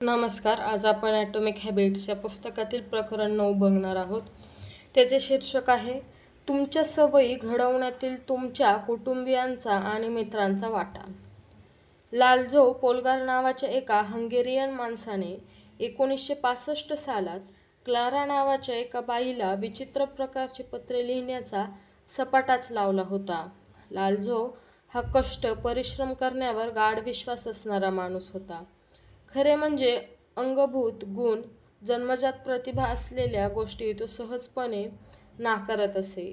नमस्कार. आज आपण ॲटॉमिक हॅबिट्स या पुस्तकातील प्रकरण 9 बघणार आहोत. त्याचे शीर्षक आहे तुमच्या सवयी घडवण्यातील तुमच्या कुटुंबियांचा आणि मित्रांचा वाटा. लाल्झो पोलगार नावाच्या एका हंगेरियन माणसाने 1965 सालात क्लारा नावाच्या एका बाईला विचित्र प्रकारची पत्रे लिहिण्याचा सपाटाच लावला होता. लाल्झो हा कष्ट, परिश्रम करण्यावर गाढ विश्वास असणारा माणूस होता. खरे म्हणजे अंगभूत गुण, जन्मजात प्रतिभा असलेल्या गोष्टी तो सहजपणे नाकारत असे.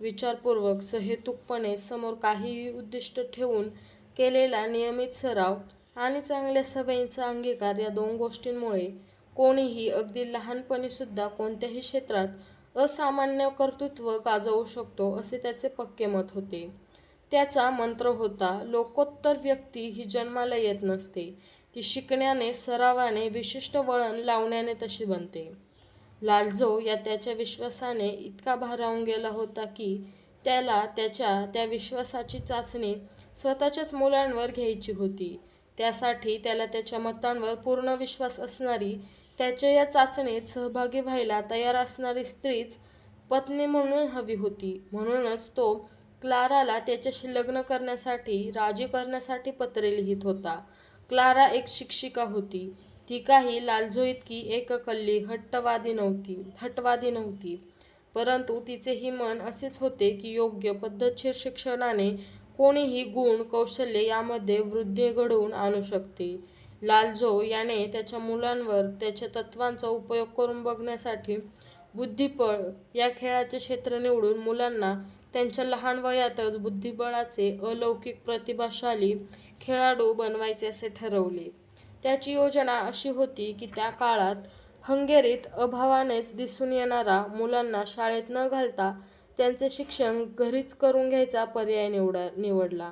विचारपूर्वक, सहेतुकपणे समोर काहीही उद्दिष्ट ठेवून केलेला नियमित सराव आणि चांगल्या सवयींचा अंगीकार या दोन गोष्टींमुळे कोणीही अगदी लहानपणीसुद्धा कोणत्याही क्षेत्रात असामान्य कर्तृत्व गाजवू शकतो असे त्याचे पक्के मत होते. त्याचा मंत्र होता, लोकोत्तर व्यक्ती ही जन्माला येत नसते, ती शिकण्याने, सरावाने, विशिष्ट वळण लावण्याने तशी बनते. लाल्झो या त्याच्या विश्वासाने इतका भारावून गेला होता की त्याला त्या विश्वासाची चाचणी स्वतःच्याच मुलांवर घ्यायची होती. त्यासाठी त्याला त्याच्या मतांवर पूर्ण विश्वास असणारी, त्याच्या या चाचणीत सहभागी व्हायला तयार असणारी स्त्रीच पत्नी म्हणून हवी होती. म्हणूनच तो क्लाराला त्याच्याशी लग्न करण्यासाठी राजी करण्यासाठी पत्रे लिहित होता. क्लारा एक शिक्षिका होती. ती काही लाल्झो इतकी एककल्ली हटवादी नव्हती. परंतु तिचेही मन असेच होते की योग्य पद्धतशीर शिक्षणाने कोणीही गुण, कौशल्य यामध्ये वृद्धी घडवून आणू शकते. लाल्झो याने त्याच्या मुलांवर त्याच्या तत्त्वांचा उपयोग करून बघण्यासाठी बुद्धिबळ या खेळाचे क्षेत्र निवडून मुलांना त्यांच्या लहान वयातच बुद्धिबळाचे अलौकिक प्रतिभाशाली खेळाडू बनवायचे असे ठरवले. त्याची योजना अशी होती की त्या काळात हंगेरीत अभावानेच दिसून येणारा मुलांना शाळेत न घालता त्यांचे शिक्षण घरीच करून घ्यायचा पर्याय निवडला.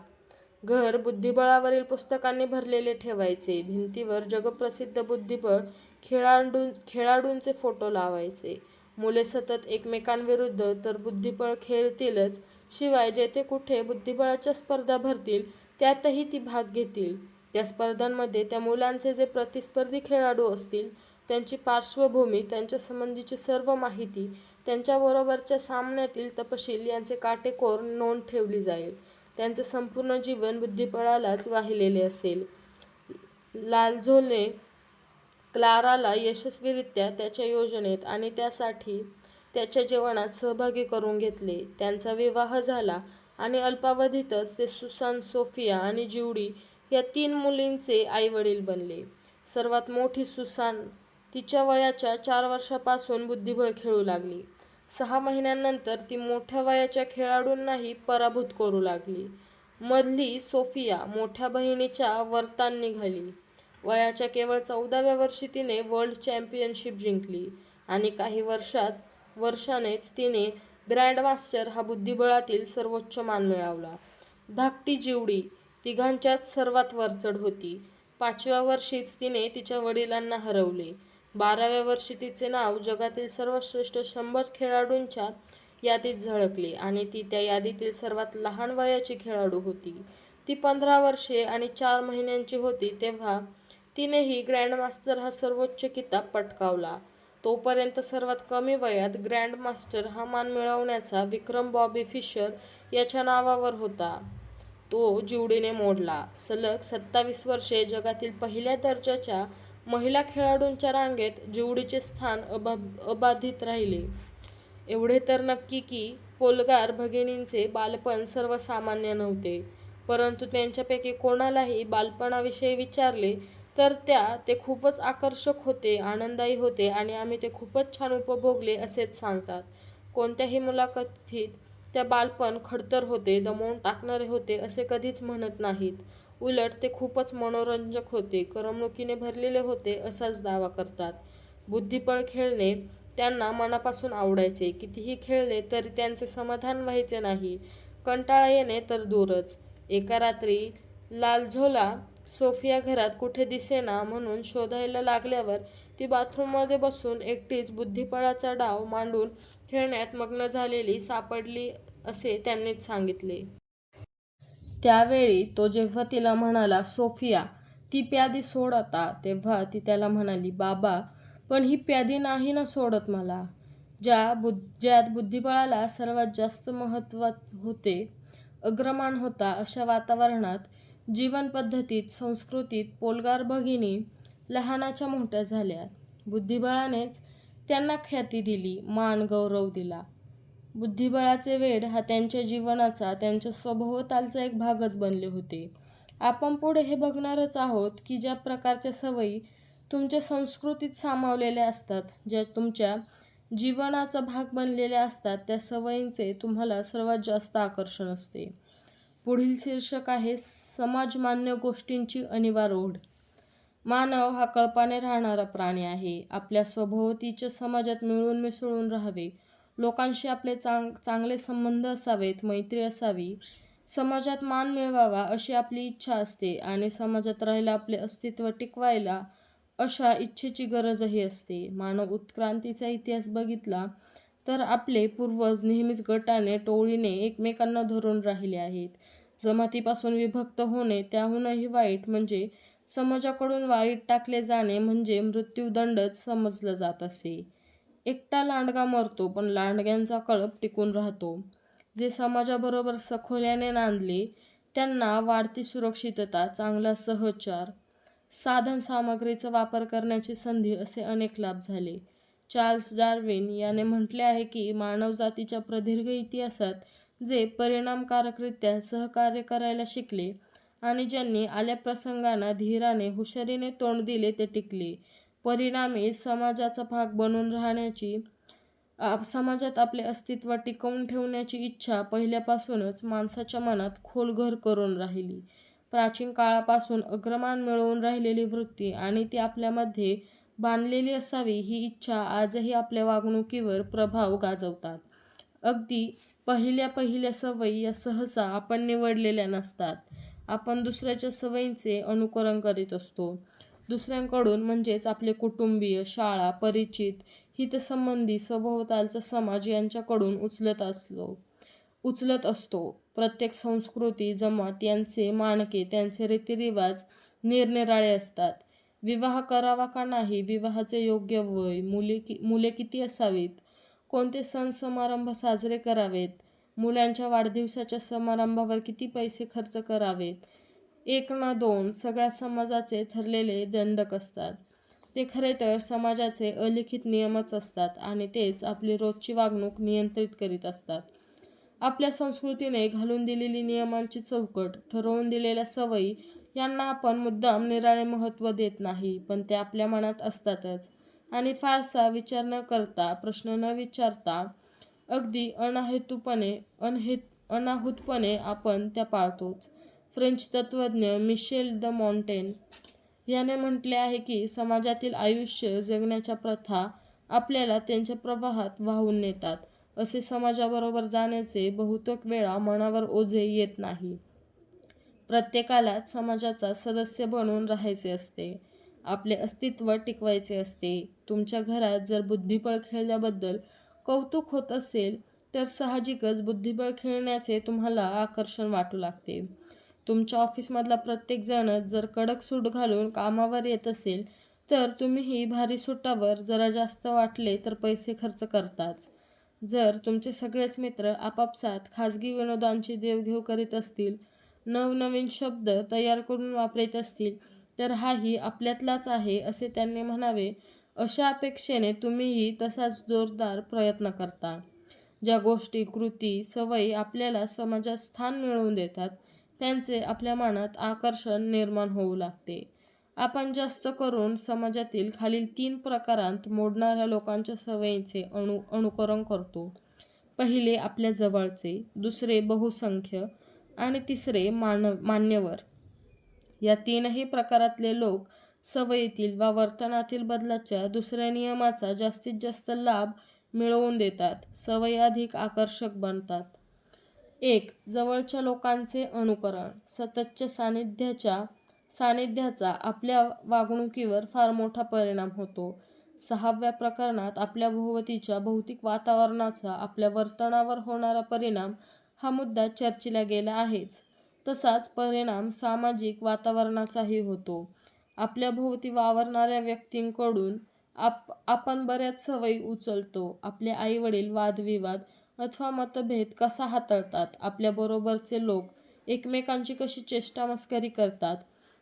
घर बुद्धिबळावरील पुस्तकांनी भरलेले ठेवायचे. भिंतीवर जगप्रसिद्ध बुद्धिबळ खेळाडूंचे फोटो लावायचे. मुले सतत एकमेकांविरुद्ध तर बुद्धिबळ खेळतीलच, शिवाय जेथे कुठे बुद्धिबळाच्या स्पर्धा भरतील त्यातही ती भाग घेतील. त्या स्पर्धांमध्ये त्या मुलांचे जे प्रतिस्पर्धी खेळाडू असतील त्यांची पार्श्वभूमी, त्यांच्यासंबंधीची सर्व माहिती, त्यांच्याबरोबरच्या सामन्यातील तपशील यांचे काटेकोर नोंद ठेवली जाईल. त्यांचे संपूर्ण जीवन बुद्धिबळालाच वाहिलेले असेल. लाल्झोने क्लाराला यशस्वीरित्या त्याच्या योजनेत आणि त्यासाठी त्याच्या जीवनात सहभागी करून घेतले. त्यांचा विवाह झाला आणि अल्पावधीतच ते सुसान, सोफिया आणि ज्युडी या 3 मुलींचे आईवडील बनले. सर्वात मोठी सुसान तिच्या वयाच्या 4 वर्षांपासून बुद्धिबळ खेळू लागली. 6 महिन्यांनंतर ती मोठ्या वयाच्या खेळाडूंनाही पराभूत करू लागली. मधली सोफिया मोठ्या बहिणीच्या वरतान निघाली. वयाच्या केवळ 14व्या वर्षी तिने वर्ल्ड चॅम्पियनशिप जिंकली आणि काही वर्षानेच तिने ग्रँडमास्टर हा बुद्धिबळातील सर्वोच्च मान मिळवला. धाकटी ज्युडी तिघांच्यात सर्वात वरचढ होती. 5व्या वर्षीच तिने तिच्या वडिलांना हरवले. 12व्या वर्षी तिचे नाव जगातील सर्वश्रेष्ठ 100 खेळाडूंच्या यादीत झळकले आणि ती त्या यादीतील सर्वात लहान वयाची खेळाडू होती. ती 15 वर्षे आणि 4 महिन्यांची होती तेव्हा तिनेही ग्रँडमास्टर हा सर्वोच्च किताब पटकावला. तोपर्यंत सर्वात कमी वयात ग्रँडमास्टर हा मान मिळवण्याचा विक्रम बॉबी फिशर याच्या नावावर होता. तो ज्युडीने मोडला. सलग 27 वर्षे जगातील पहिल्या दर्जाच्या महिला खेळाडूंच्या रांगेत ज्युडीचे स्थान अबाधित राहिले. एवढे तर नक्की की पोलगार भगिनींचे बालपण सर्वसामान्य नव्हते. परंतु त्यांच्यापैकी कोणालाही बालपणाविषयी विचारले तर ते खूपच आकर्षक होते, आनंददायी होते आणि आम्ही ते खूपच छान उपभोगले असेच सांगतात. कोणत्याही मुलाखतीत त्या बालपण खडतर होते, दमवून टाकणारे होते असे कधीच म्हणत नाहीत. उलट ते खूपच मनोरंजक होते, करमणुकीने भरलेले होते असाच दावा करतात. बुद्धिबळ खेळणे त्यांना मनापासून आवडायचे. कितीही खेळले तरी त्यांचे समाधान व्हायचे नाही. कंटाळा येणे तर दूरच. एका रात्री लाल्झोला सोफिया घरात कुठे दिसेना म्हणून शोधायला लागल्यावर ती बाथरूममध्ये बसून एकटीच बुद्धिबळाचा डाव मांडून खेळण्यात मग्न झालेली सापडली असे त्यांनीच सांगितले. त्यावेळी तो जेव्हा तिला म्हणाला, सोफिया, ती प्यादी सोड आता. तेव्हा ती त्याला म्हणाली, बाबा, पण ही प्यादी नाही ना सोडत मला. ज्यात बुद्धिबळाला सर्वात जास्त महत्त्व होते, अग्रमान होता, अशा वातावरणात, जीवनपद्धतीत, संस्कृतीत पोलगार भगिनी लहानाच्या मोठ्या झाल्या. बुद्धिबळानेच त्यांना ख्याती दिली, मान गौरव दिला. बुद्धिबळाचे वेड हा त्यांच्या जीवनाचा, त्यांच्या सभोवतालचा एक भागच बनले होते. आपण पुढे हे बघणारच आहोत की ज्या प्रकारच्या सवयी तुमच्या संस्कृतीत सामावलेल्या असतात, ज्या तुमच्या जीवनाचा भाग बनलेल्या असतात, त्या सवयींचे तुम्हाला सर्वात जास्त आकर्षण असते. पुढील शीर्षक आहे समाजमान्य गोष्टींची अनिवार्य ओढ. मानव हा कळपाने राहणारा प्राणी आहे. आपल्या सभोवतीच्या समाजात मिळून मिसळून राहावे, लोकांशी आपले चांगले संबंध असावेत, मैत्री असावी, समाजात मान मिळवावा अशी आपली इच्छा असते आणि समाजात राहायला, आपले अस्तित्व टिकवायला अशा इच्छेची गरजही असते. मानव उत्क्रांतीचा इतिहास बघितला तर आपले पूर्वज नेहमीच गटाने, टोळीने एकमेकांना धरून राहिले आहेत. जमातीपासून विभक्त होणे त्याहूनही वाईट म्हणजे समाजाकडून वाळीत टाकले जाणे म्हणजे मृत्यूदंडच समजलं जात असे. एकटा लांडगा मरतो, पण लांडग्यांचा कळप टिकून राहतो. जे समाजाबरोबर सखोल्याने नांदले त्यांना वाढती सुरक्षितता, चांगला सहचार, साधन सामग्रीचा वापर करण्याची संधी असे अनेक लाभ झाले. चार्ल्स डार्विन याने म्हटले आहे की मानवजातीच्या प्रदीर्घ इतिहासात जे परिणामकारकरित्या सहकार्य करायला शिकले आणि ज्यांनी आल्या प्रसंगांना धीराने, हुशारीने तोंड दिले ते टिकले. परिणामी समाजाचा भाग बनून राहण्याची, समाजात आपले अस्तित्व टिकवून ठेवण्याची इच्छा पहिल्यापासूनच माणसाच्या मनात खोल घर करून राहिली. प्राचीन काळापासून अग्रमान मिळवून राहिलेली वृत्ती आणि ती आपल्यामध्ये बांधलेली असावी ही इच्छा आजही आपल्या वागणुकीवर प्रभाव गाजवतात. अगदी पहिल्या सवयी या सहसा आपण निवडलेल्या नसतात. आपण दुसऱ्याच्या सवयींचे अनुकरण करीत असतो. दुसऱ्यांकडून म्हणजेच आपले कुटुंबीय, शाळा, परिचित, हितसंबंधी, सभोवतालचा समाज यांच्याकडून उचलत असतो. प्रत्येक संस्कृती, जमात यांचे मानके, त्यांचे रीतिरिवाज निरनिराळे असतात. विवाह करावा का नाही, विवाहाचे योग्य वय, मुले किती असावीत, कोणते सण समारंभ साजरे करावेत, मुलांच्या वाढदिवसाच्या समारंभावर किती पैसे खर्च करावेत, एक ना दोन, सगळ्या समाजाचे ठरलेले दंडक असतात. ते खरे तर समाजाचे अलिखित नियमच असतात आणि तेच आपली रोजची वागणूक नियंत्रित करीत असतात. आपल्या संस्कृतीने घालून दिलेली नियमांची चौकट, ठरवून दिलेल्या सवयी यांना आपण मुद्दाम निराळे महत्त्व देत नाही, पण ते आपल्या मनात असतातच आणि फारसा विचार न करता, प्रश्न न विचारता, अगदी अनाहूतपणे आपण त्या पाळतोच. फ्रेंच तत्त्वज्ञ मिशेल द मॉन्टेन याने म्हटले आहे की समाजातील आयुष्य जगण्याच्या प्रथा आपल्याला त्यांच्या प्रवाहात वाहून नेतात. असे समाजाबरोबर जाण्याचे बहुतेक वेळा मनावर ओझे येत नाही. प्रत्येकालाच समाजाचा सदस्य बनून राहायचे असते, आपले अस्तित्व टिकवायचे असते. तुमच्या घरात जर बुद्धिबळ खेळल्याबद्दल कौतुक होत असेल तर साहजिकच बुद्धिबळ खेळण्याचे तुम्हाला आकर्षण वाटू लागते. तुमच्या ऑफिसमधला प्रत्येक जणच जर कडक सूट घालून कामावर येत असेल तर तुम्हीही भारी सुटावर जरा जास्त वाटले तर पैसे खर्च करताच. जर तुमचे सगळेच मित्र आपापसात खाजगी विनोदांची देवघेव करीत असतील, नवनवीन शब्द तयार करून वापरत असतील तर हाही आपल्यातलाच आहे असे त्यांनी म्हणावे, अशा अपेक्षेने तुम्हीही तसाच जोरदार प्रयत्न करता. ज्या गोष्टी, कृती, सवयी आपल्याला समाजात स्थान मिळवून देतात त्यांचे आपल्या मनात आकर्षण निर्माण होऊ लागते. आपण जास्त करून समाजातील खालील 3 प्रकारांत मोडणाऱ्या लोकांच्या सवयींचे अनुकरण करतो. पहिले आपल्या जवळचे, दुसरे बहुसंख्य आणि तिसरे मान्यवर. या 3ही प्रकारातले लोक सवयीतील वा वर्तनातील बदलाच्या दुसऱ्या नियमाचा जास्तीत जास्त लाभ मिळवून देतात, सवयी अधिक आकर्षक बनतात. 1. जवळच्या लोकांचे अनुकरण. सततच्या सानिध्याचा आपल्या वागणुकीवर फार मोठा परिणाम होतो. 6व्या प्रकरणात आपल्या भोवतीच्या भौतिक वातावरणाचा आपल्या वर्तनावर होणारा परिणाम हा मुद्दा चर्चिला गेला आहेच. तसाच परिणाम सामाजिक वातावरणाचाही होतो. आपल्या भोवती वावरणाऱ्या व्यक्तींकडून आपण बऱ्याच सवयी उचलतो. आपले आईवडील वादविवाद अथवा मतभेद कसा हाताळतात, आपल्याबरोबरचे लोक एकमेकांची कशी चेष्टामस्करी करतात,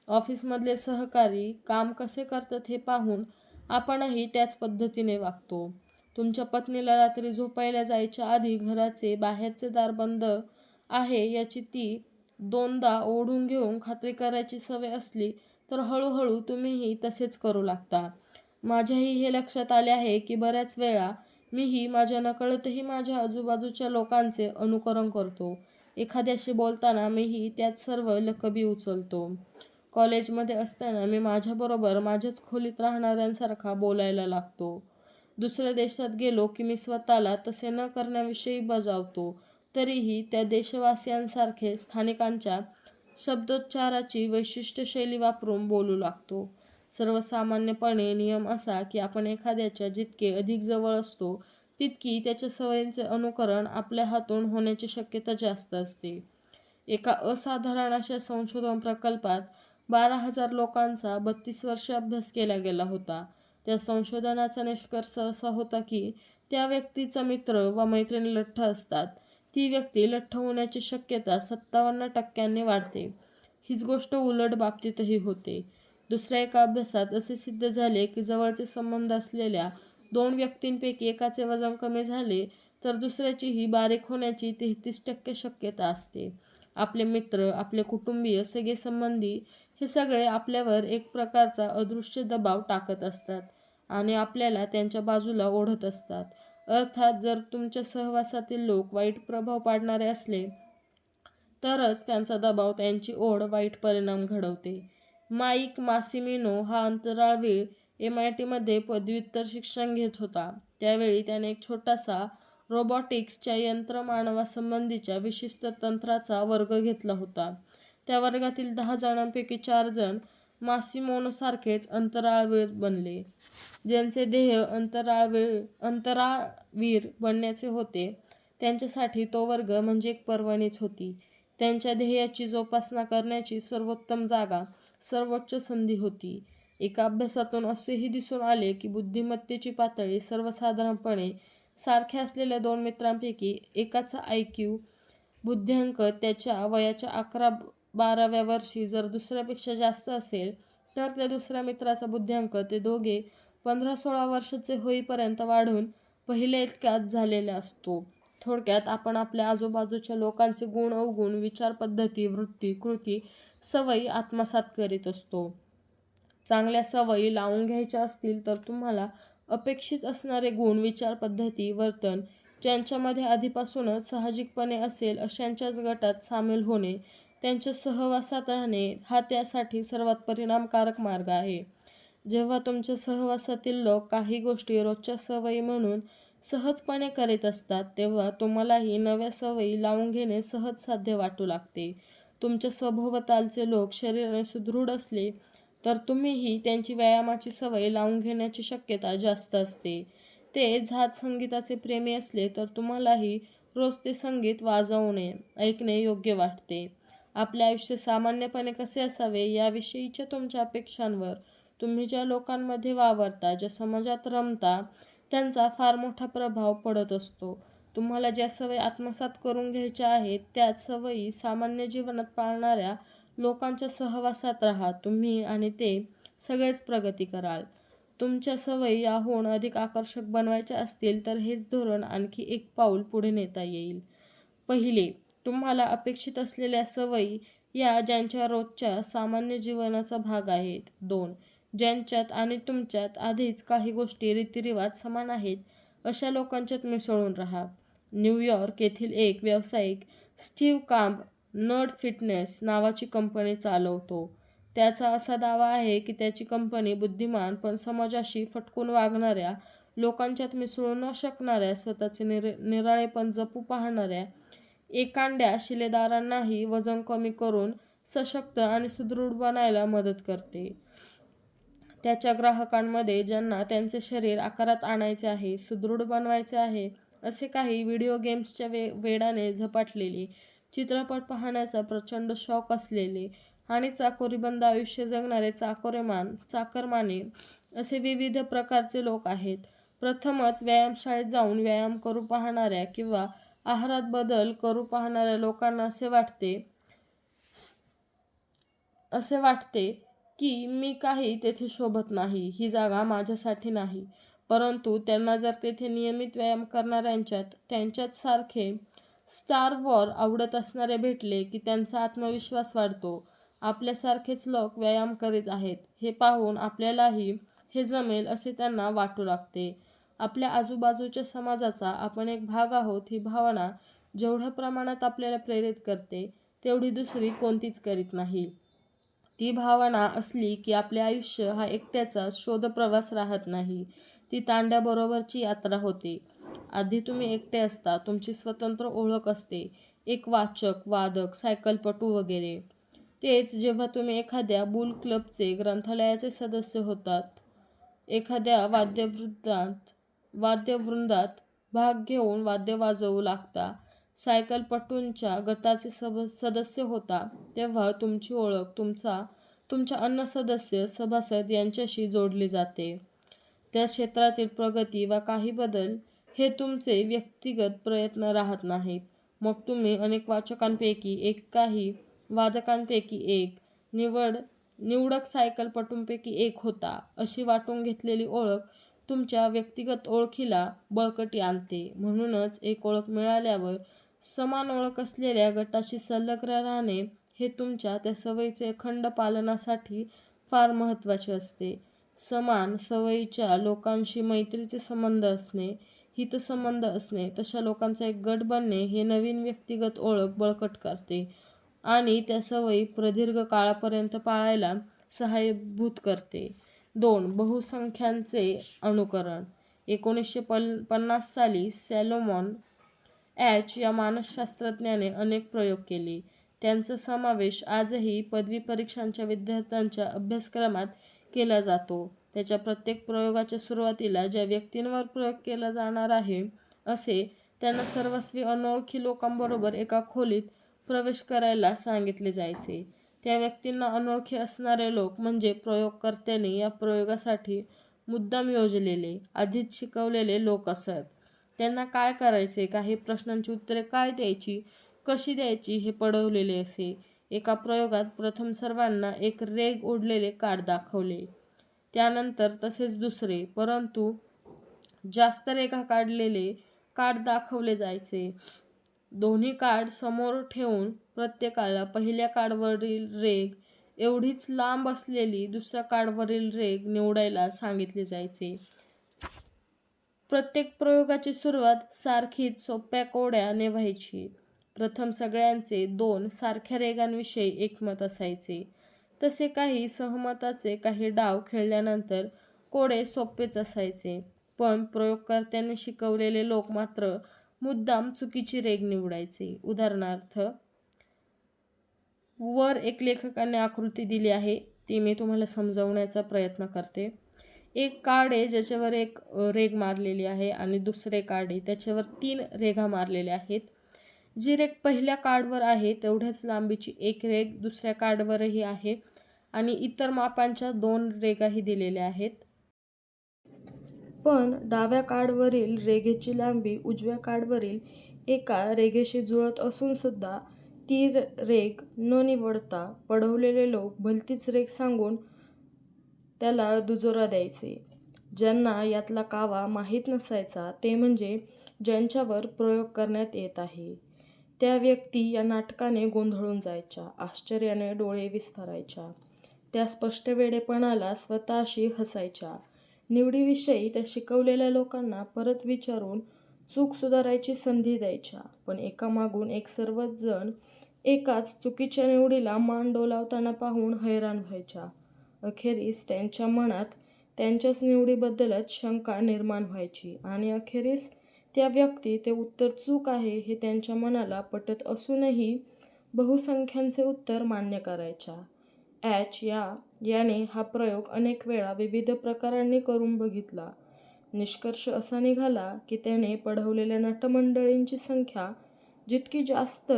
ऑफिसमधले सहकारी काम कसे करतात हे पाहून आपणही त्याच पद्धतीने वागतो. तुमच्या पत्नीला रात्री झोपायला जायच्या आधी घराचे बाहेरचे दार बंद आहे याची ती दोनदा ओढून घेऊन खात्री करायची सवय असली तर हळूहळू तुम्हीही तसेच करू लागता. माझ्याही हे लक्षात आले आहे की बऱ्याच वेळा मीही माझ्या नकळतही माझ्या आजूबाजूच्या लोकांचे अनुकरण करतो. एखाद्याशी बोलताना मीही त्यात सर्व लकबी उचलतो. कॉलेजमध्ये असताना मी माझ्याबरोबर माझ्याच खोलीत राहणाऱ्यांसारखा बोलायला लागतो. दुसऱ्या देशात गेलो की मी स्वतःला तसे न करण्याविषयी बजावतो. तरीही त्या देशवासियांसारखे स्थानिकांच्या शब्दोच्चाराची वैशिष्ट्य शैली वापरून बोलू लागतो. सर्वसामान्यपणे नियम असा की आपण एखाद्याच्या जितके अधिक जवळ असतो तितकी त्याच्या सवयींचे अनुकरण आपल्या हातून होण्याची शक्यता जास्त असते. एका असाधारण अशा संशोधन प्रकल्पात 12,000 लोकांचा 32 वर्षे अभ्यास केला गेला होता. त्या संशोधनाचा निष्कर्ष असा होता की त्या व्यक्तीचा मित्र व मैत्रिणी लठ्ठ असतात, ती व्यक्ती लठ्ठ होण्याची शक्यता 57% वाढते. हीच गोष्ट उलट बाबतीतही होते. दुसऱ्या एका अभ्यासात असे सिद्ध झाले की जवळचे संबंध असलेल्या 2 व्यक्तींपैकी एकाचे वजन कमी झाले तर दुसऱ्याचीही बारीक होण्याची 33% शक्यता असते. आपले मित्र, आपले कुटुंबीय, सगळे संबंधी हे सगळे आपल्यावर एक प्रकारचा अदृश्य दबाव टाकत असतात आणि आपल्याला त्यांच्या बाजूला ओढत असतात. अर्थात जर तुमच्या सहवासातील लोक वाईट प्रभाव पाडणारे असले तरच त्यांचा दबाव, त्यांची ओढ वाईट परिणाम घडवते. माईक मासिमिनो हा अंतराळवीर MITमध्ये पदव्युत्तर शिक्षण घेत होता. त्यावेळी त्याने एक छोटासा रोबॉटिक्सच्या यंत्रमानवासंबंधीच्या विशिष्ट तंत्राचा वर्ग घेतला होता. त्या वर्गातील 10 जणांपैकी 4 जण मासिमोनोसारखेच अंतराळवीर बनले. ज्यांचे ध्येय अंतराळवीर बनण्याचे होते त्यांच्यासाठी तो वर्ग म्हणजे एक पर्वणीच होती. त्यांच्या ध्येयाची जोपासना करण्याची सर्वोत्तम जागा, सर्वोच्च संधी होती. एका अभ्यासातून असेही दिसून आले की बुद्धिमत्तेची पातळी सर्वसाधारणपणे सारख्या असलेल्या 2 मित्रांपैकी एकाचा IQ बुद्ध्यांक त्याच्या वयाच्या 11-12व्या वर्षी जर दुसऱ्यापेक्षा जास्त असेल तर त्या दुसऱ्या मित्राचा बुद्ध्यांक ते दोघे 15-16 वर्षाचे होईपर्यंत वाढून पहिल्या इतकाच झालेला असतो. थोडक्यात आपण आपल्या आजूबाजूच्या लोकांचे गुण अवगुण, विचारपद्धती, वृत्ती, कृती, सवयी आत्मसात करीत असतो. चांगल्या सवयी लावून घ्यायच्या असतील तर तुम्हाला अपेक्षित असणारे गुण, विचारपद्धती, वर्तन ज्यांच्यामध्ये आधीपासूनच साहजिकपणे असेल अशांच्याच गटात सामील होणे, त्यांच्या सहवासात राहणे हा त्यासाठी सर्वात परिणामकारक मार्ग आहे. जेव्हा तुमच्या सहवासातील लोक काही गोष्टी रोजच्या सवयी म्हणून सहजपणे करीत असतात तेव्हा तुम्हालाही नव्या सवयी लावून घेणे सहज साध्य वाटू लागते. तुमच्या सभोवतालचे लोक शरीराने सुदृढ असले तर तुम्हीही त्यांची व्यायामाची सवय लावून घेण्याची शक्यता जास्त असते. ते झाज संगीताचे प्रेमी असले तर तुम्हालाही रोज ते संगीत वाजवणे, ऐकणे योग्य वाटते. आपले आयुष्य सामान्यपणे कसे असावे याविषयीच्या तुमच्या अपेक्षांवर तुम्ही ज्या लोकांमध्ये वावरता, ज्या समाजात रमता त्यांचा फार मोठा प्रभाव पडत असतो. तुम्हाला ज्या सवयी आत्मसात करून घ्यायच्या आहेत त्याच सवयी सामान्य जीवनात पाळणाऱ्या लोकांच्या सहवासात राहा. तुम्ही आणि ते सगळेच प्रगती कराल. तुमच्या सवयी याहून अधिक आकर्षक बनवायच्या असतील तर हेच धोरण आणखी एक पाऊल पुढे नेता येईल. पहिले, तुम्हाला अपेक्षित असलेल्या सवयी या ज्यांच्या रोजच्या सामान्य जीवनाचा भाग आहेत. 2. ज्यांच्यात आणि तुमच्यात आधीच काही गोष्टी, रीतिरिवाज समान आहेत अशा लोकांच्यात मिसळून राहा. न्यूयॉर्क येथील एक व्यावसायिक स्टीव्ह कांब नर्ड फिटनेस नावाची कंपनी चालवतो. त्याचा असा दावा आहे की त्याची कंपनी बुद्धिमान पण समाजाशी फटकून वागणाऱ्या, लोकांच्यात मिसळू न शकणाऱ्या, स्वतःचे निराळेपण जपू पाहणाऱ्या एकांड्या शिलेदारांनाही वजन कमी करून सशक्त आणि सुदृढ बनायला मदत करते. त्याच्या ग्राहकांमध्ये ज्यांना त्यांचे शरीर आकारात आणायचे आहे, सुदृढ बनवायचे आहे, असे काही व्हिडिओ गेम्सच्या वेडाने झपाटलेले, चित्रपट पाहण्याचा प्रचंड शौक असलेले, आणि चाकोरीबंद आयुष्य जगणारे चाकरमाने असे विविध प्रकारचे लोक आहेत. प्रथमच व्यायामशाळेत जाऊन व्यायाम करू पाहणाऱ्या किंवा आहारात बदल करू पाहणाऱ्या लोकांना असे वाटते की मी काही तेथे शोभत नाही, ही जागा माझ्यासाठी नाही. परंतु त्यांना जर तेथे नियमित व्यायाम करणाऱ्यांच्यात त्यांच्यात सारखे स्टार वॉर आवडत असणारे भेटले की त्यांचा आत्मविश्वास वाढतो. आपल्यासारखेच लोक व्यायाम करीत आहेत हे पाहून आपल्यालाही हे जमेल असे त्यांना वाटू लागते. आपल्या आजूबाजूच्या समाजाचा आपण एक भाग आहोत ही भावना जेवढ्या प्रमाणात आपल्याला प्रेरित करते तेवढी दुसरी कोणतीच करीत नाही. ती भावना असली की आपले आयुष्य हा एकट्याचा शोधप्रवास राहत नाही, ती तांड्याबरोबरची यात्रा होते. आधी तुम्ही एकटे असता, तुमची स्वतंत्र ओळख असते, एक वाचक, वादक, सायकलपटू वगैरे. तेच जेव्हा तुम्ही एखाद्या बुल क्लबचे, ग्रंथालयाचे सदस्य होतात, एखाद्या वाद्यवृंदात भाग घेऊन वाद्य वाजवू लागता, सायकलपटूंच्या गटाचे सदस्य होता, तेव्हा तुमची ओळख तुमच्या अन्य सभासद यांच्याशी जोडली जाते. त्या क्षेत्रातील प्रगती वा काही बदल हे तुमचे व्यक्तिगत प्रयत्न राहत नाहीत. मग तुम्ही अनेक वाचकांपैकी एक, काही वादकांपैकी एक, निवडक सायकलपटूंपैकी एक होता, अशी वाटून घेतलेली ओळख तुमच्या व्यक्तिगत ओळखीला बळकटी आणते. म्हणूनच एक ओळख मिळाल्यावर समान ओळख असलेल्या गटाशी संलग्न राहणे हे तुमच्या त्या सवयीचे अखंड पालनासाठी फार महत्त्वाचे असते. समान सवयीच्या लोकांशी मैत्रीचे संबंध असणे, हितसंबंध असणे, तशा लोकांचा एक गट बनणे हे नवीन व्यक्तिगत ओळख बळकट करते आणि त्या सवयी प्रदीर्घ काळापर्यंत पाळायला सहाय्यभूत करते. 2. बहुसंख्यांचे अनुकरण. 1950 साली सॅलोमॉन ॲच या मानसशास्त्रज्ञाने अनेक प्रयोग केले. त्यांचा समावेश आजही पदवी परीक्षांच्या विद्यार्थ्यांच्या अभ्यासक्रमात केला जातो. त्याच्या प्रत्येक प्रयोगाच्या सुरुवातीला ज्या व्यक्तींवर प्रयोग केला जाणार आहे असे त्यांना सर्वस्वी अनोळखी लोकांबरोबर एका खोलीत प्रवेश करायला सांगितले जायचे. त्या व्यक्तींना अनोळखी असणारे लोक म्हणजे प्रयोगकर्त्याने या प्रयोगासाठी मुद्दाम योजलेले, आधीच शिकवलेले लोक असत. त्यांना काय करायचे, काही प्रश्नांची उत्तरे काय द्यायची, कशी द्यायची हे पडवलेले असे. एका प्रयोगात प्रथम सर्वांना एक रेघ ओढलेले कार्ड दाखवले, त्यानंतर तसेच दुसरे, परंतु जास्त रेघा काढलेले कार्ड दाखवले जायचे. दोन्ही कार्ड समोर ठेवून प्रत्येकाला पहिल्या कार्डवरील रेघ एवढीच लांब असलेली दुसऱ्या कार्डवरील रेघ निवडायला सांगितले जायचे. प्रत्येक प्रयोगाची सुरुवात सारखीच सोप्या कोड्याने व्हायची. प्रथम सगळ्यांचे 2 सारख्या रेघांविषयी एकमत असायचे. तसे काही सहमताचे काही डाव खेळल्यानंतर कोडे सोपेच असायचे. पण प्रयोगकर्त्यांनी शिकवलेले लोक मात्र मुद्दाम चुकीची रेघ निवडायचे. उदाहरणार्थ, वर एक लेखकाने आकृती दिली आहे, ती मी तुम्हाला समजावण्याचा प्रयत्न करते. एक कार्ड आहे ज्याच्यावर एक रेघ मारलेली आहे आणि दुसरे कार्ड आहे त्याच्यावर 3 रेघा मारलेल्या आहेत. जी रेघ पहिल्या कार्डवर आहे तेवढ्याच लांबीची एक रेघ दुसऱ्या कार्डवरही आहे आणि इतर मापांच्या 2 रेघाही दिलेल्या आहेत. पण डाव्या कार्डवरील रेघेची लांबी उजव्या कार्डवरील एका रेघेशी जुळत असून सुद्धा ती रेघ न निवडता पडवलेले लोक भलतीच रेघ सांगून त्याला दुजोरा द्यायचे. ज्यांना यातला कावा माहीत नसायचा ते म्हणजे ज्यांच्यावर प्रयोग करण्यात येत आहे. त्या व्यक्ती या नाटकाने गोंधळून जायच्या, आश्चर्याने डोळे विस्फारायच्या. त्या स्पष्ट वेडेपणाला स्वतःशी हसायच्या. निवडीविषयी त्या शिकवलेल्या लोकांना परत विचारून चूक सुधारायची संधी द्यायच्या. पण एकामागून एक सर्वच जण एकाच चुकीच्या निवडीला मान डोलावताना पाहून हैराण व्हायच्या. अखेरीस त्यांच्या मनात त्यांच्याच निवडीबद्दलच शंका निर्माण व्हायची आणि अखेरीस त्या व्यक्ती ते उत्तर चूक आहे हे त्यांच्या मनाला पटत असूनही बहुसंख्यांचे उत्तर मान्य करायच्या. ॲच याने हा प्रयोग अनेक वेळा विविध प्रकारांनी करून बघितला. निष्कर्ष असा निघाला की त्याने पढवलेल्या नटमंडळींची संख्या जितकी जास्त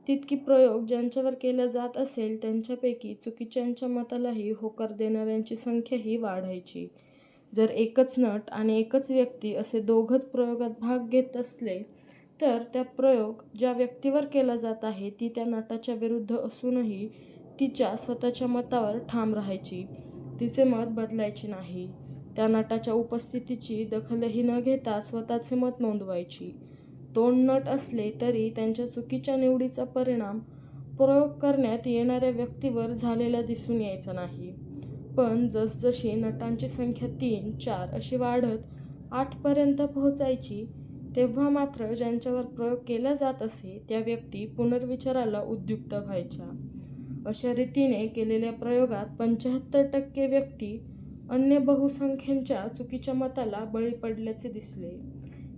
तितकी प्रयोग ज्यांच्यावर केला जात असेल त्यांच्यापैकी चुकीच्यांच्या मतालाही होकार देणाऱ्यांची संख्याही वाढायची. जर एकच नट आणि एकच व्यक्ती असे दोघंच प्रयोगात भाग घेत असले तर त्या प्रयोग ज्या व्यक्तीवर केला जात आहे ती त्या नटाच्या विरुद्ध असूनही तिच्या स्वतःच्या मतावर ठाम राहायची. तिचे मत बदलायचे नाही. त्या नटाच्या उपस्थितीची दखलही न घेता स्वतःचे मत नोंदवायची. दोन नट असले तरी त्यांच्या चुकीच्या निवडीचा परिणाम प्रयोग करण्यात येणाऱ्या व्यक्तीवर झालेला दिसून यायचा नाही. पण जसजशी नटांची संख्या 3, 4 अशी वाढत 8 पर्यंत पोहोचायची तेव्हा मात्र ज्यांच्यावर प्रयोग केला जात असे त्या व्यक्ती पुनर्विचाराला उद्युक्त व्हायच्या. अशा रीतीने केलेल्या प्रयोगात 75% व्यक्ती अन्य बहुसंख्यांच्या चुकीच्या मताला बळी पडल्याचे दिसले.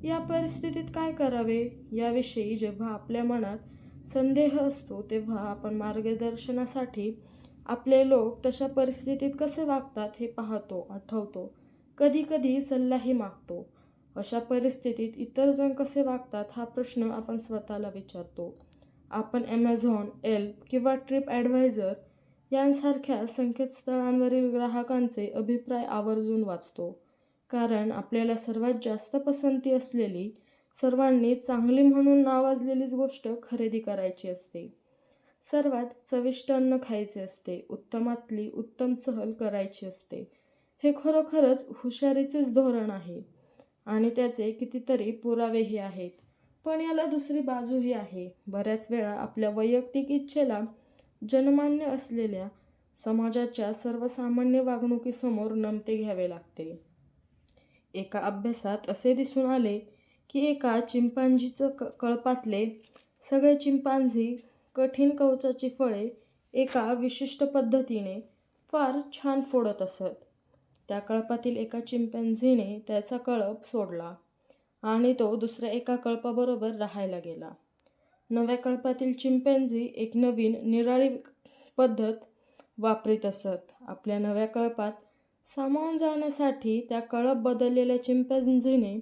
या परिस्थितीत काय करावे याविषयी जेव्हा आपल्या मनात संदेह असतो तेव्हा आपण मार्गदर्शनासाठी आपले लोक तशा परिस्थितीत कसे वागतात हे पाहतो, आठवतो, कधी सल्लाही मागतो. अशा परिस्थितीत इतर जण कसे वागतात हा प्रश्न आपण स्वतःला विचारतो. आपण ॲमेझॉन, येल्प किंवा ट्रिप ॲडवायझर यांसारख्या संकेतस्थळांवरील ग्राहकांचे अभिप्राय आवर्जून वाचतो. कारण आपल्याला सर्वात जास्त पसंती असलेली, सर्वांनी चांगली म्हणून नावाजलेलीच गोष्ट खरेदी करायची असते. सर्वात चविष्ट अन्न खायचे असते. उत्तमातली उत्तम सहल करायची असते. हे खरोखरच हुशारीचेच धोरण आहे आणि त्याचे कितीतरी पुरावेही आहेत. पण याला दुसरी बाजूही आहे. बऱ्याच वेळा आपल्या वैयक्तिक इच्छेला जनमान्य असलेल्या समाजाच्या सर्वसामान्य वागणुकीसमोर नमते घ्यावे लागते. एका अभ्यासात असे दिसून आले की एका चिंपांझीचं कळपातले सगळे चिंपांझी कठीण कवचाची फळे एका विशिष्ट पद्धतीने फार छान फोडत असत. त्या कळपातील एका चिंपांझीने त्याचा कळप सोडला आणि तो दुसऱ्या एका कळपाबरोबर राहायला गेला. नव्या कळपातील चिंपॅन्झी एक नवीन निराळी पद्धत वापरीत असत. आपल्या नव्या कळपात सामावून जाण्यासाठी त्या कळप बदललेल्या चिंपॅन्झीने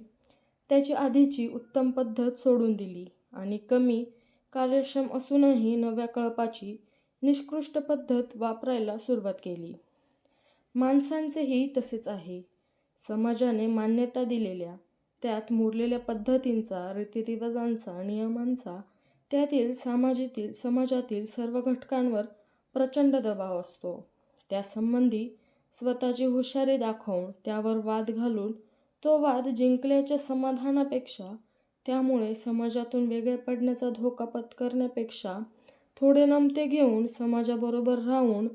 त्याची आधीची उत्तम पद्धत सोडून दिली आणि कमी कार्यक्षम असूनही नव्या कळपाची निकृष्ट पद्धत वापरायला सुरुवात केली. माणसांचेही तसेच आहे. समाजाने मान्यता दिलेल्या, त्यात मुरलेल्या पद्धतींचा, रीतिरिवाजांचा, नियमांचा त्यातील समाजातील सर्व घटकांवर प्रचंड दबाव असतो. त्यासंबंधी स्वतःची हुशारी दाखवून त्यावर वाद घालून तो वाद जिंकल्याच्या समाधानापेक्षा, त्यामुळे समाजातून वेगळे पडण्याचा धोका पत्करण्यापेक्षा थोडे नमते घेऊन समाजाबरोबर राहून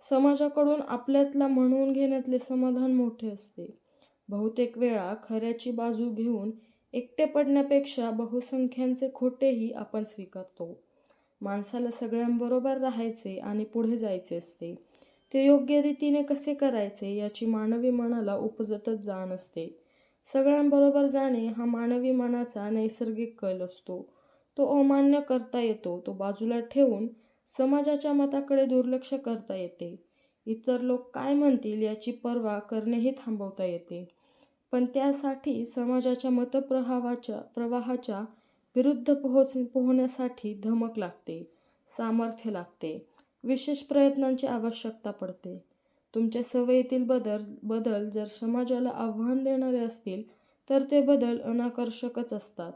समाजाकडून आपल्यातला म्हणवून घेण्यातले समाधान मोठे असते. बहुतेक वेळा खऱ्याची बाजू घेऊन एकटे पडण्यापेक्षा बहुसंख्यांचे खोटेही आपण स्वीकारतो. माणसाला सगळ्यांबरोबर राहायचे आणि पुढे जायचे असते. ते योग्य रीतीने कसे करायचे याची मानवी मनाला उपजतच जाण असते. सगळ्यांबरोबर जाणे हा मानवी मनाचा नैसर्गिक कल असतो. तो अमान्य करता येतो. तो बाजूला ठेवून समाजाच्या मताकडे दुर्लक्ष करता येते. इतर लोक काय म्हणतील याची पर्वा करणेही थांबवता येते. पण त्यासाठी समाजाच्या मतप्रवाहाच्या विरुद्ध पोहण्यासाठी धमक लागते, सामर्थ्य लागते, विशेष प्रयत्नांची आवश्यकता पडते. तुमच्या सवयीतील बदल जर समाजाला आव्हान देणारे असतील तर ते बदल अनाकर्षकच असतात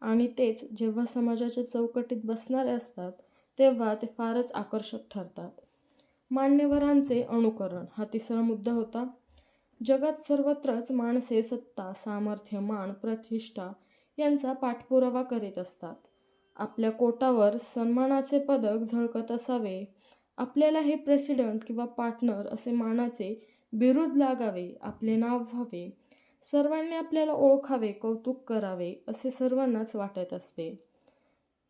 आणि तेच जेव्हा समाजाच्या चौकटीत बसणारे असतात तेव्हा ते फारच आकर्षक ठरतात. मान्यवरांचे अनुकरण हा तिसरा मुद्दा होता. जगात सर्वत्रच माणसे सत्ता, सामर्थ्य, मान, प्रतिष्ठा यांचा पाठपुरावा करीत असतात. आपल्या कोटावर सन्मानाचे पदक झळकत असावे, आपल्याला हे प्रेसिडेंट किंवा पार्टनर असे मानाचे बिरुद लागावे, आपले नाव व्हावे, सर्वांनी आपल्याला ओळखावे, कौतुक करावे असे सर्वांनाच वाटत असते.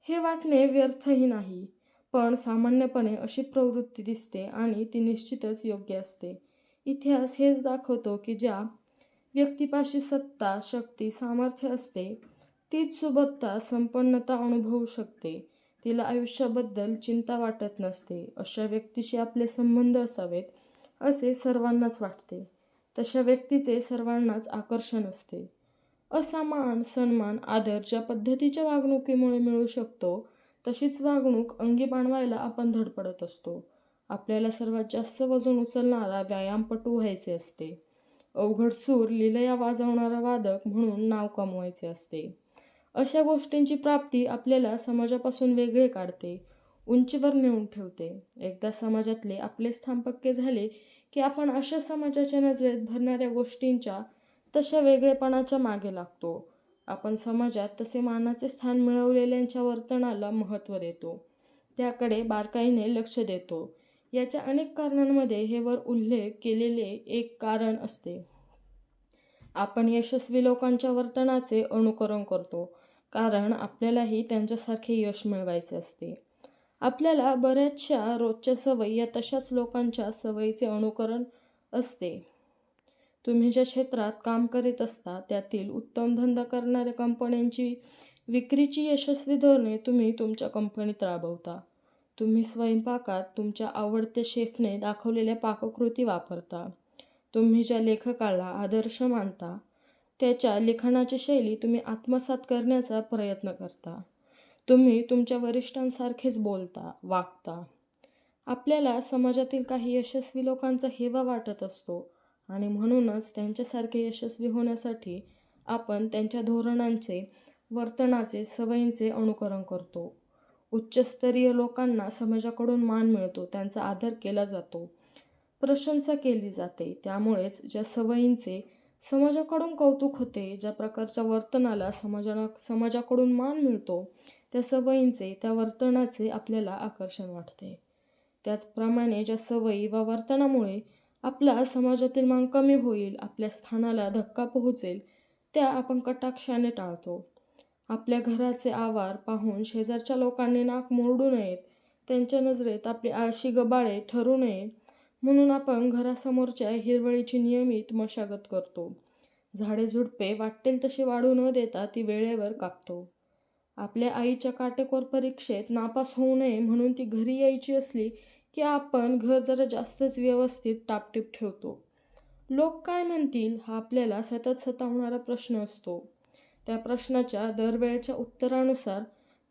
हे वाटणे व्यर्थही नाही, पण सामान्यपणे अशी प्रवृत्ती दिसते आणि ती निश्चितच योग्य असते. इतिहास हेच दाखवतो की ज्या व्यक्तीपाशी सत्ता, शक्ती, सामर्थ्य असते तीच सुबत्ता, संपन्नता अनुभवू शकते. तिला आयुष्याबद्दल चिंता वाटत नसते. अशा व्यक्तीशी आपले संबंध असावेत असे सर्वांनाच वाटते. तशा व्यक्तीचे सर्वांनाच आकर्षण असते. असा मान, सन्मान, आदर ज्या पद्धतीच्या वागणुकीमुळे मिळू शकतो तशीच वागणूक अंगी बाणवायला आपण धडपडत असतो. आपल्याला सर्वात जास्त वजन उचलणारा व्यायामपटू व्हायचे असते. अवघड सूर लीलया वाजवणारा वादक म्हणून नाव कमवायचे असते. अशा गोष्टींची प्राप्ती आपल्याला समाजापासून वेगळे काढते, उंचीवर नेऊन ठेवते. एकदा समाजातले आपले स्थान पक्के झाले की आपण अशा समाजाच्या नजरेत भरणाऱ्या गोष्टींच्या तशा वेगळेपणाच्या मागे लागतो. आपण समाजात तसे मानाचे स्थान मिळवलेल्यांच्या वर्तनाला महत्त्व देतो, त्याकडे बारकाईने लक्ष देतो. याच्या अनेक कारणांमध्ये हे वर उल्लेख केलेले एक कारण असते. आपण यशस्वी लोकांच्या वर्तनाचे अनुकरण करतो, कारण आपल्यालाही त्यांच्यासारखे यश मिळवायचे असते. आपल्याला बऱ्याचशा रोजच्या सवयी या तशाच लोकांच्या सवयीचे अनुकरण असते. तुम्ही ज्या क्षेत्रात काम करीत असता त्यातील उत्तम धंदा करणाऱ्या कंपन्यांची विक्रीची यशस्वी धोरणे तुम्ही तुमच्या कंपनीत राबवता. तुम्ही स्वयंपाकात तुमच्या आवडत्या शेफने दाखवलेल्या पाककृती वापरता. तुम्ही ज्या लेखकाला आदर्श मानता त्याच्या लिखाणाची शैली तुम्ही आत्मसात करण्याचा प्रयत्न करता. तुम्ही तुमच्या वरिष्ठांसारखेच बोलता, वागता. आपल्याला समाजातील काही यशस्वी लोकांचा हेवा वाटत असतो आणि म्हणूनच त्यांच्यासारखे यशस्वी होण्यासाठी आपण त्यांच्या धोरणांचे, वर्तनाचे, सवयींचे अनुकरण करतो. उच्चस्तरीय लोकांना समाजाकडून मान मिळतो, त्यांचा आदर केला जातो, प्रशंसा केली जाते. त्यामुळेच ज्या सवयींचे समाजाकडून कौतुक होते, ज्या प्रकारच्या वर्तनाला समाजाकडून मान मिळतो, त्या सवयींचे, त्या वर्तनाचे आपल्याला आकर्षण वाटते. त्याचप्रमाणे ज्या सवयी वा वर्तनामुळे आपला समाजातील मान कमी होईल, आपल्या स्थानाला धक्का पोहोचेल, त्या आपण कटाक्षाने टाळतो. आपल्या घराचे आवार पाहून शेजारच्या लोकांनी नाक मोरडू नयेत, त्यांच्या नजरेत आपले आळशी गबाळे ठरू नये म्हणून आपण घरासमोरच्या हिरवळीची नियमित मशागत करतो. झाडे झुडपे वाटेल तशी वाढू न देता ती वेळेवर कापतो. आपल्या आईच्या काटेकोर परीक्षेत नापास होऊ नये म्हणून ती घरी यायची असली की आपण घर जरा जास्तच व्यवस्थित टापटीप ठेवतो. लोक काय म्हणतील हा आपल्याला सतत सतावणारा प्रश्न असतो. त्या प्रश्नाच्या दरवेळच्या उत्तरानुसार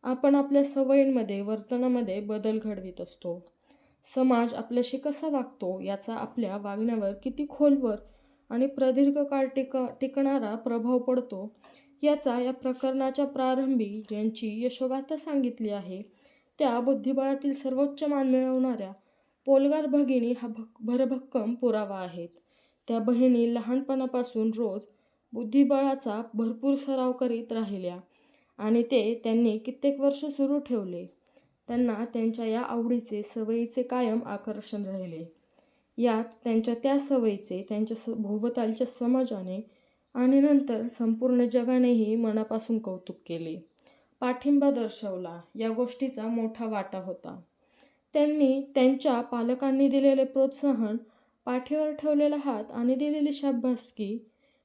आपण आपल्या सवयींमध्ये, वर्तनामध्ये बदल घडवीत असतो. समाज आपल्याशी कसा वागतो याचा आपल्या वागण्यावर किती खोलवर आणि प्रदीर्घ काळ टिकणारा प्रभाव पडतो याचा या प्रकरणाच्या प्रारंभी ज्यांची यशोगाथा सांगितली आहे त्या बुद्धिबळातील सर्वोच्च मान मिळवणाऱ्या पोलगार भगिनी हा भरभक्कम पुरावा आहेत. त्या बहिणी लहानपणापासून रोज बुद्धिबळाचा भरपूर सराव करीत राहिल्या आणि ते त्यांनी कित्येक वर्ष सुरू ठेवले. त्यांना त्यांच्या या आवडीचे, सवयीचे कायम आकर्षण राहिले. यात त्यांच्या त्या सवयीचे त्यांच्या भोवतालच्या समाजाने आणि नंतर संपूर्ण जगानेही मनापासून कौतुक केले, पाठिंबा दर्शवला. या गोष्टीचा मोठा वाटा होता. त्यांनी त्यांच्या पालकांनी दिलेले प्रोत्साहन, पाठीवर ठेवलेला हात आणि दिलेली शाबासकी,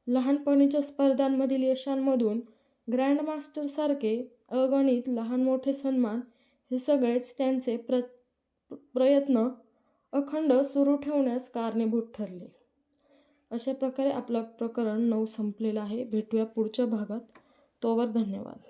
लहानपणीच्या स्पर्धांमधील यशांमधून ग्रँडमास्टरसारखे अगणित लहान मोठे सन्मान, हे सगळेच त्यांचे प्रयत्न अखंड सुरू ठेवण्यास कारणीभूत ठरले. अशा प्रकारे आपलं प्रकरण 9 संपलेलं आहे. भेटूया पुढच्या भागात. तोवर धन्यवाद.